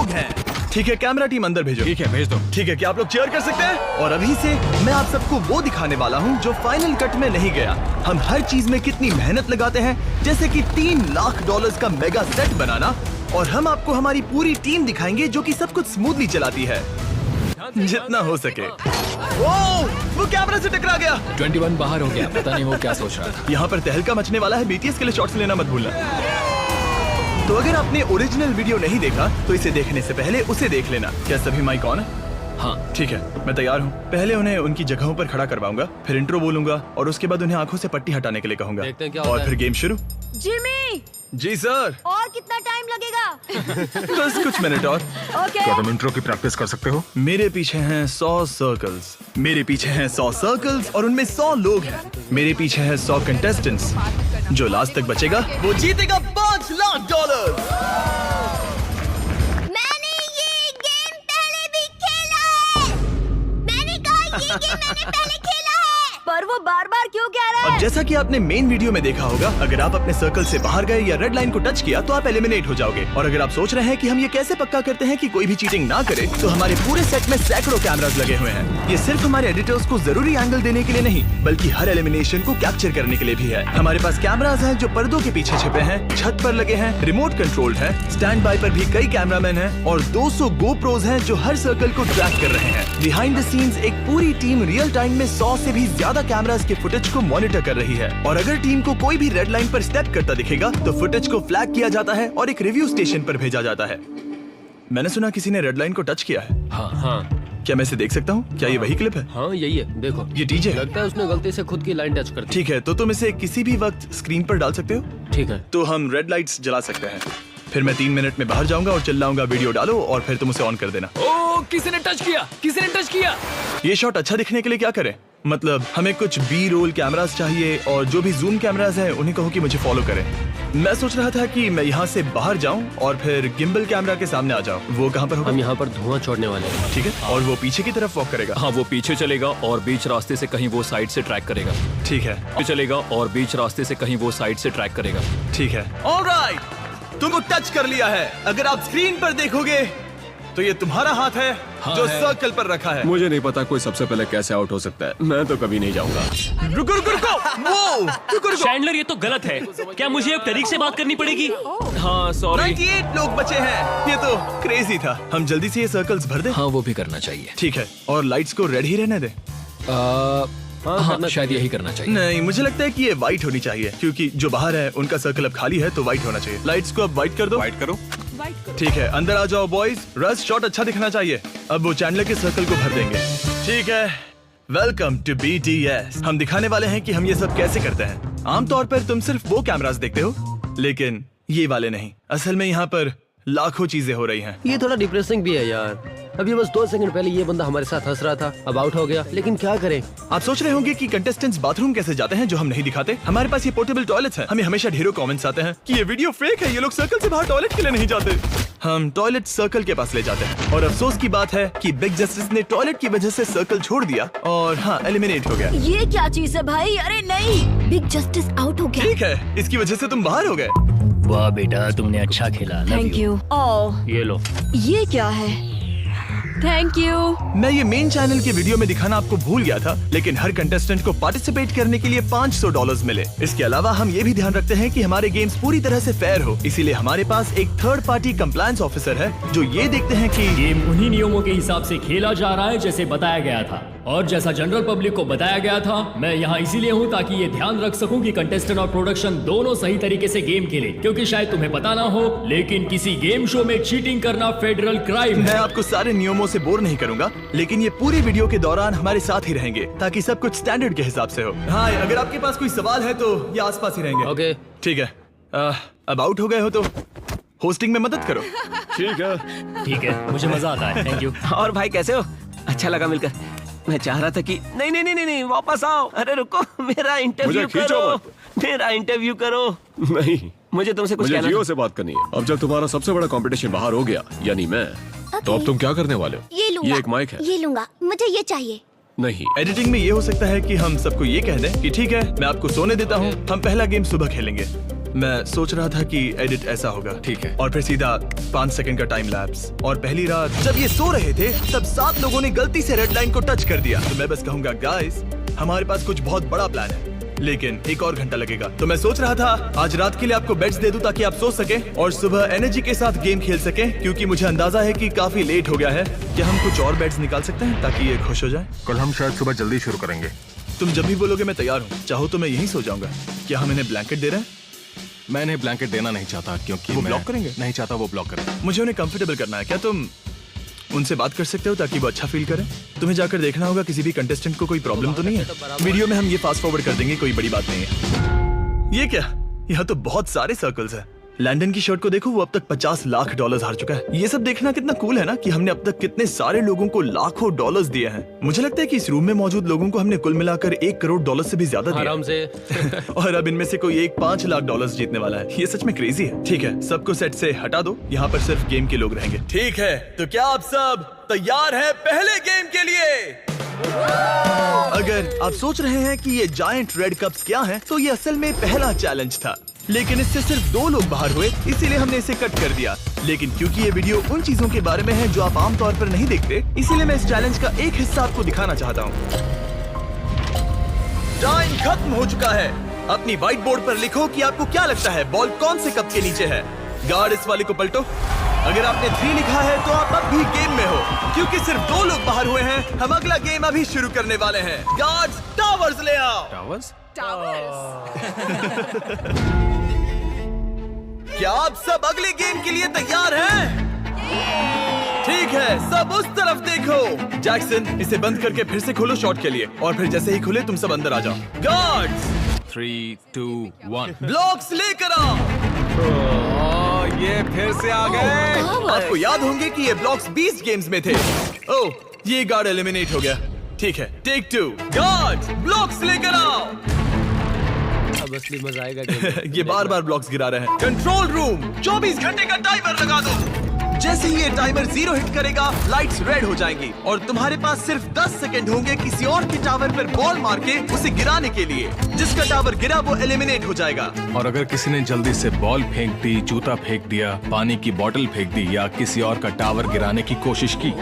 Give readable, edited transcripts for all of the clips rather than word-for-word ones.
लोग हैं। ठीक है, कैमरा टीम अंदर भेजो। ठीक है, भेज दो। ठीक है, क्या आप लोग चेयर कर सकते हैं? और अभी से मैं आप सबको वो दिखाने वाला हूँ जो फाइनल कट में नहीं गया। हम हर चीज में कितनी मेहनत लगाते हैं, जैसे कि $3 लाख का मेगा सेट बनाना, और हम आपको हमारी पूरी टीम दिखाएंगे जो कि सब कुछ स्मूथली चलाती है जितना हो सके। वो कैमरा से टकरा गया। 21 बाहर हो गया, पता नहीं वो क्या सोच रहा था। यहाँ पर तहलका मचने वाला है, BTS के लिए शॉट्स लेना मत भूलना। तो अगर आपने ओरिजिनल वीडियो नहीं देखा तो इसे देखने से पहले उसे देख लेना। क्या सभी माइक ऑन है? हाँ ठीक है, मैं तैयार हूँ। पहले उन्हें उनकी जगहों पर खड़ा करवाऊंगा, फिर इंट्रो बोलूंगा और उसके बाद उन्हें आंखों से पट्टी हटाने के लिए कहूंगा। देखते हैं क्या और होता फिर गेम शुरू। जिमी, जी सर। और कितना टाइम लगेगा? बस कुछ मिनट और। ओके। क्या तुम इंट्रो की प्रैक्टिस कर सकते हो? मेरे पीछे हैं 100 सर्कल्स। मेरे पीछे हैं 100 सर्कल्स और उनमें 100 लोग हैं। मेरे पीछे है 100 कंटेस्टेंट्स। जो लास्ट तक बचेगा वो जीतेगा $5 लाख। मैंने ये गेम पहले भी खेला है। मैंने कहा ये गेम मैंने पहले खेला है। पर वो बार-बार क्यों कह रहा है? अब जैसा कि आपने मेन वीडियो में देखा होगा, अगर आप अपने सर्कल से बाहर गए या रेड लाइन को टच किया तो आप एलिमिनेट हो जाओगे। और अगर आप सोच रहे हैं कि हम ये कैसे पक्का करते हैं कि कोई भी चीटिंग ना करे, तो हमारे पूरे सेट में सैकड़ों कैमरास लगे हुए हैं। ये सिर्फ हमारे एडिटर्स को जरूरी एंगल देने के लिए नहीं, बल्कि हर एलिमिनेशन को कैप्चर करने के लिए भी है। हमारे पास कैमरास हैं जो पर्दों के पीछे छिपे हैं, छत पर लगे हैं, रिमोट कंट्रोल्ड है, स्टैंड बाय पर भी कई कैमरामैन हैं और 200 GoPros हैं जो हर सर्कल को ट्रैक कर रहे हैं। बिहाइंड द सीन्स एक पूरी टीम रियल टाइम में 100 से भी ज्यादा कैमरास के फुटेज को मॉनिटर कर रही है। और अगर टीम को कोई भी रेड लाइन पर स्टेप करता दिखेगा तो फुटेज को फ्लैग किया जाता है और एक रिव्यू स्टेशन पर भेजा जाता है। मैंने सुना किसी ने रेड लाइन को टच किया है। हाँ, क्या मैं इसे देख सकता हूँ? क्या ये वही क्लिप है? हाँ यही है, देखो। ये DJ है? लगता है उसने गलती से खुद की लाइन टच कर दी। ठीक है, तो तुम इसे किसी भी वक्त स्क्रीन पर डाल सकते हो। ठीक है। तो हम रेड लाइट्स जला सकते हैं। फिर मैं 3 मिनट में बाहर जाऊंगा और चिल्लाऊंगा वीडियो डालो, और फिर तुम उसे ऑन कर देना। ओ, किसी ने टच किया, किसी ने टच किया। ये शॉट अच्छा दिखने के लिए क्या करें? मतलब हमें कुछ बी रोल कैमरास चाहिए, और जो भी जूम कैमरास हैं उन्हें कहो कि मुझे फॉलो करें। मैं सोच रहा था कि मैं यहाँ से बाहर जाऊं और फिर गिम्बल कैमरा के सामने आ जाऊं। वो कहाँ पर होगा? हम यहाँ पर धुआं छोड़ने वाले हैं। ठीक है, और वो पीछे की तरफ वॉक करेगा। हाँ, वो पीछे चलेगा और बीच रास्ते से कहीं वो साइड से ट्रैक करेगा। ठीक है, पीछे चलेगा और बीच रास्ते से कहीं वो साइड से ट्रैक करेगा। ठीक है। ऑलराइट, तुमको टच कर लिया है। अगर आप स्क्रीन पर देखोगे तो ये तुम्हारा हाथ है जो सर्कल पर रखा है। मुझे नहीं पता कोई सबसे पहले कैसे आउट हो सकता है। मैं तो कभी नहीं जाऊंगा। रुको रुको रुको, वो रुको रुको। चैंडलर, ये तो गलत है। क्या मुझे अब तरीक से बात करनी पड़ेगी? हाँ सॉरी। 98 लोग बचे हैं। ये तो क्रेजी था। हम जल्दी से ये सर्कल्स भर दें। हाँ वो भी करना चाहिए। ठीक है, और लाइट्स को रेड ही रहने दें। हाँ, शायद यही करना चाहिए। नहीं, मुझे लगता है कि ये व्हाइट होनी चाहिए, क्योंकि जो बाहर है उनका सर्कल अब खाली है, तो व्हाइट होना चाहिए। लाइट्स को अब व्हाइट कर दो। फाइट करो। ठीक है, अंदर आ जाओ बॉयज। रस शॉट अच्छा दिखना चाहिए। अब वो चैंडलर के सर्कल को भर देंगे। ठीक है, वेलकम टू BTS। हम दिखाने वाले हैं कि हम ये सब कैसे करते हैं। आमतौर पर तुम सिर्फ वो कैमरास देखते हो, लेकिन ये वाले नहीं। असल में यहाँ पर लाखों चीजें हो रही हैं। ये थोड़ा डिप्रेसिंग भी है यार। अभी बस 2 सेकंड पहले ये बंदा हमारे साथ हंस रहा था, अब आउट हो गया। लेकिन क्या करें? आप सोच रहे होंगे कि कंटेस्टेंट्स बाथरूम कैसे जाते हैं जो हम नहीं दिखाते। हमारे पास ये पोर्टेबल टॉयलेट्स हैं। हमें हमेशा ढेरों कमेंट्स आते हैं कि ये वीडियो फेक है, ये लोग सर्कल से बाहर टॉयलेट के लिए नहीं जाते। हम टॉयलेट सर्कल के पास ले जाते हैं। और अफसोस की बात है कि बिग जस्टिस ने टॉयलेट की वजह से सर्कल छोड़ दिया और हाँ, एलिमिनेट हो गया। ये क्या चीज है भाई? अरे नहीं, बिग जस्टिस आउट हो गया। ठीक है, इसकी वजह से तुम बाहर हो गए। वाह बेटा, तुमने अच्छा खेला। Thank you. ओह, ये लो। ये क्या है? Thank you. मैं ये मेन चैनल की वीडियो में दिखाना आपको भूल गया था, लेकिन हर कंटेस्टेंट को पार्टिसिपेट करने के लिए $500 मिले। इसके अलावा हम ये भी ध्यान रखते हैं कि हमारे गेम्स पूरी तरह से फेयर हो, इसीलिए हमारे पास एक थर्ड पार्टी कंप्लायंस ऑफिसर है जो ये देखते हैं कि गेम उन्हीं नियमों के हिसाब से खेला जा रहा है जैसे बताया गया था, और जैसा जनरल पब्लिक को बताया गया था। मैं यहाँ इसीलिए हूँ ताकि ये ध्यान रख सकूं कि कंटेस्टेंट और प्रोडक्शन दोनों सही तरीके से गेम खेले, क्योंकि शायद तुम्हें पता ना हो, लेकिन किसी गेम शो में चीटिंग करना फेडरल क्राइम मैं है। आपको सारे नियमों से बोर नहीं करूंगा, लेकिन ये पूरी वीडियो के दौरान हमारे साथ ही रहेंगे ताकि सब कुछ स्टैंडर्ड के हिसाब से हो। हाँ, अगर आपके पास कोई सवाल है तो ये आसपास ही रहेंगे। ओके। ठीक है, अब आउट हो गए हो तो होस्टिंग में मदद करो। ठीक है, मुझे मजा आता है। Thank you. और भाई कैसे हो? अच्छा लगा मिलकर। मैं चाह रहा था कि नहीं, वापस आओ। अरे रुको, मेरा इंटरव्यू मुझे खींचो करो। मत। मेरा इंटरव्यू करो। नहीं, मुझे तुमसे कुछ मुझे कहना जियो था। से बात करनी है। अब जब तुम्हारा सबसे बड़ा कंपटीशन बाहर हो गया, यानी मैं, तो अब तुम क्या करने वाले हो? ये लूंगा। ये एक माइक है। ये लूंगा, मुझे ये चाहिए। नहीं, एडिटिंग में ये हो सकता है कि हम सबको ये कह दें कि ठीक है, मैं आपको सोने देता हूँ, हम पहला गेम सुबह खेलेंगे। मैं सोच रहा था कि एडिट ऐसा होगा, ठीक है। और फिर सीधा 5 सेकंड का टाइम लैप्स। और पहली रात जब ये सो रहे थे तब 7 लोगों ने गलती से रेड लाइन को टच कर दिया। तो मैं बस कहूंगा गाइस, हमारे पास कुछ बहुत बड़ा प्लान है, लेकिन 1 और घंटा लगेगा। तो मैं सोच रहा था आज रात के लिए आपको बेड्स दे दूं ताकि आप सो सके और सुबह एनर्जी के साथ गेम खेल सके, क्योंकि मुझे अंदाजा है कि काफी लेट हो गया है। क्या हम कुछ और बेड्स निकाल सकते हैं ताकि ये खुश हो जाए? कल हम शायद सुबह जल्दी शुरू करेंगे। तुम जब भी बोलोगे मैं तैयार हूँ। चाहो तो मैं यहीं सो जाऊंगा। क्या हम इन्हें ब्लैंकेट दे रहे हैं? मैं इन्हें ब्लैंकेट देना नहीं चाहता क्योंकि वो मैं ब्लॉक करेंगे? नहीं चाहता वो ब्लॉक करें। मुझे उन्हें कंफर्टेबल करना है। क्या तुम उनसे बात कर सकते हो ताकि वो अच्छा फील करें? तुम्हें जाकर देखना होगा किसी भी कंटेस्टेंट को कोई प्रॉब्लम तो नहीं है। वीडियो में हम ये फास्ट फॉरवर्ड कर देंगे, कोई बड़ी बात नहीं है। ये क्या? यहाँ तो बहुत सारे सर्कल्स हैं। लैंडन की शर्ट को देखो, वो अब तक $50 लाख हार चुका है। ये सब देखना कितना कूल है ना कि हमने अब तक कितने सारे लोगों को लाखों डॉलर्स दिए हैं। मुझे लगता है कि इस रूम में मौजूद लोगों को हमने कुल मिलाकर $1 करोड़ से भी ज्यादा दिया। आराम से। और अब इनमें से कोई एक $5 लाख जीतने वाला है। ये सच में क्रेजी है। ठीक है, सबको सेट से हटा दो, यहाँ पर सिर्फ गेम के लोग रहेंगे। ठीक है, तो क्या आप सब तैयार हैं पहले गेम के लिए? अगर आप सोच रहे हैं कि ये जायंट रेड कप्स क्या हैं, तो ये असल में पहला चैलेंज था, लेकिन इससे सिर्फ 2 लोग बाहर हुए, इसीलिए हमने इसे कट कर दिया। लेकिन क्योंकि ये वीडियो उन चीजों के बारे में है जो आप आमतौर पर नहीं देखते, इसीलिए मैं इस चैलेंज का एक हिस्सा आपको दिखाना चाहता हूँ। टाइम खत्म हो चुका है। अपनी व्हाइट बोर्ड पर लिखो कि आपको क्या लगता है बॉल कौन से कप के नीचे है। गार्ड, इस वाले को पलटो। अगर आपने 3 लिखा है तो आप अब भी गेम में हो, क्योंकि सिर्फ 2 लोग बाहर हुए हैं। हम अगला गेम अभी शुरू करने वाले हैं। गार्ड्स, टावर्स ले आओ। टावर्स? क्या आप सब अगले गेम के लिए तैयार हैं? ठीक है, सब उस तरफ देखो। जैक्सन, इसे बंद करके फिर से खोलो शॉट के लिए, और फिर जैसे ही खुले तुम सब अंदर आ जाओ। गार्ड्स, 3, 2, 1। ब्लॉक्स लेकर आओ। ये फिर से आ गए। आपको याद होंगे कि ये ब्लॉक्स 20 गेम्स में थे। ओह, ये गार्ड एलिमिनेट हो गया। ठीक है, टेक 2। गार्ड्स, ब्लॉक्स लेकर आओ। अब असली मजा आएगा। ये बार बार ब्लॉक्स गिरा रहे हैं। कंट्रोल रूम, 24 घंटे का टाइमर लगा दो। जैसे ही ये टाइमर 0 हिट करेगा, लाइट्स रेड हो जाएंगी और तुम्हारे पास सिर्फ 10 सेकंड होंगे किसी और के टावर पर बॉल मार के उसे गिराने के लिए। जिसका टावर गिरा वो एलिमिनेट हो जाएगा। और अगर किसी ने जल्दी से बॉल फेंक दी, जूता फेंक दिया, पानी की बोतल फेंक दी या किसी और का टावर गिराने की कोशिश की,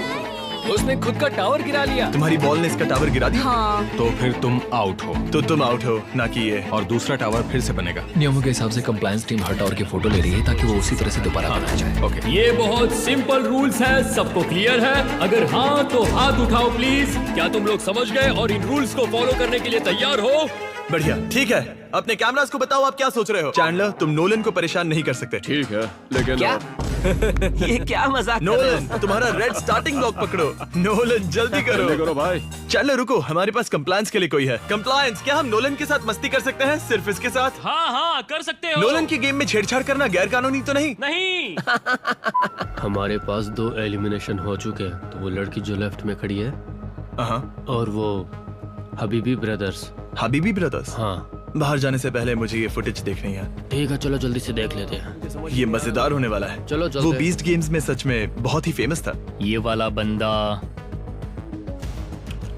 उसने खुद का टावर गिरा लिया। तुम्हारी बॉल ने इसका टावर गिरा दिया। तो फिर तुम आउट हो तो तुम आउट हो, ना कि ये। और दूसरा टावर फिर से बनेगा। नियमों के हिसाब से कंप्लायंस टीम हर टावर की फोटो ले रही है ताकि वो उसी तरह से दोबारा बनाया जाए। ओके। ये बहुत सिंपल रूल्स है, सबको क्लियर है? अगर हाँ तो हाथ उठाओ प्लीज। क्या तुम लोग समझ गए और इन रूल्स को फॉलो करने के लिए तैयार हो? बढ़िया, ठीक है। अपने कैमरास को बताओ आप क्या सोच रहे हो। चैंडलर, तुम नोलन को परेशान नहीं कर सकते। ठीक है, लेकिन क्या? ये क्या मजाक कर रहे हो? नोलन, तुम्हारा रेड स्टार्टिंग ब्लॉक पकड़ो। नोलन, जल्दी जल्दी करो। करो भाई। चैंडलर रुको, हमारे पास कंप्लायंस के लिए कोई है। कंप्लायंस, क्या हम नोलन के साथ मस्ती कर सकते हैं? सिर्फ इसके साथ? हाँ हाँ कर सकते हो। नोलन की गेम में छेड़छाड़ करना गैर कानूनी तो नहीं? नहीं। हमारे पास 2 एलिमिनेशन हो चुके हैं, तो वो लड़की जो लेफ्ट में खड़ी है हाँ। और वो हबीबी ब्रदर्स। हबीबी ब्रदर्स? हाँ, बाहर जाने से पहले मुझे ये फुटेज देखनी है। ठीक है, चलो जल्दी से देख लेते हैं। ये मजेदार होने वाला है। चलो चलते वो हैं। 20 गेम्स में सच में बहुत ही फेमस था। ये वाला बंदा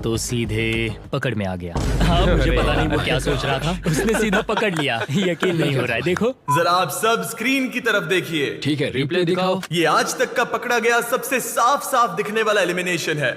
तो सीधे पकड़ में आ गया। हाँ, मुझे पता नहीं वो क्या सोच रहा था, उसने सीधा पकड़ लिया। यकीन नहीं हो रहा है, देखो। जरा आप सब स्क्रीन की तरफ देखिए। ठीक है, रिप्ले दिखाओ। ये आज तक का पकड़ा गया सबसे साफ दिखने वाला एलिमिनेशन है।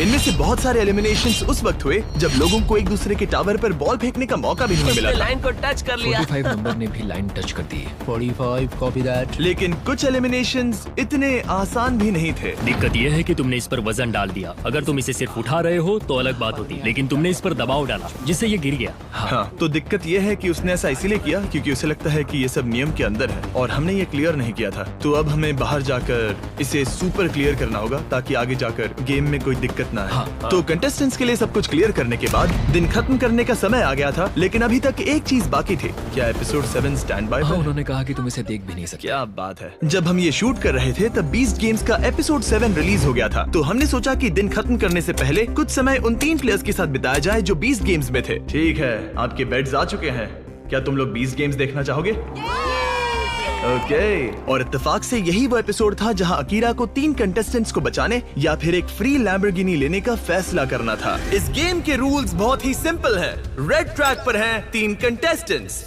इनमें से बहुत सारे एलिमिनेशंस उस वक्त हुए जब लोगों को एक दूसरे के टावर पर बॉल फेंकने का मौका भी नहीं मिला उसने था। लाइन को टच कर लिया। 45 नंबर ने भी लाइन टच कर दी। 45, कॉपी दैट। लेकिन कुछ एलिमिनेशंस इतने आसान भी नहीं थे। दिक्कत यह है कि तुमने इस पर वजन डाल दिया। अगर तुम इसे सिर्फ उठा रहे हो तो अलग बात होती, लेकिन तुमने इस पर दबाव डाला जिससे ये गिर गया। हाँ, तो दिक्कत ये है कि उसने ऐसा इसीलिए किया क्योंकि उसे लगता है कि ये सब नियम के अंदर है और हमने ये क्लियर नहीं किया था। तो अब हमें बाहर जाकर इसे सुपर क्लियर करना होगा ताकि आगे जाकर गेम में कोई दिक्कत ना आए। तो कंटेस्टेंट्स के लिए सब कुछ क्लियर करने के बाद दिन खत्म करने का समय आ गया था, लेकिन अभी तक एक चीज बाकी थी। क्या एपिसोड 7 स्टैंड बाय? हाँ, उन्होंने कहा कि तुम इसे देख भी नहीं सकते। क्या बात है। जब हम ये शूट कर रहे थे तब 20 गेम्स का एपिसोड 7 रिलीज हो गया था, तो हमने सोचा कि दिन खत्म करने से पहले कुछ समय उन 3 प्लेयर्स के साथ बिताया जाए जो 20 गेम्स में थे। ठीक है, आपके बेड्स आ चुके हैं। क्या तुम लोग 20 गेम्स देखना चाहोगे? ओके। और इत्तेफाक से यही वो एपिसोड था जहां अकीरा को 3 कंटेस्टेंट्स को बचाने या फिर एक फ्री लैम्बोर्गिनी लेने का फैसला करना था। इस गेम के रूल्स बहुत ही सिंपल हैं। रेड ट्रैक पर हैं 3 कंटेस्टेंट्स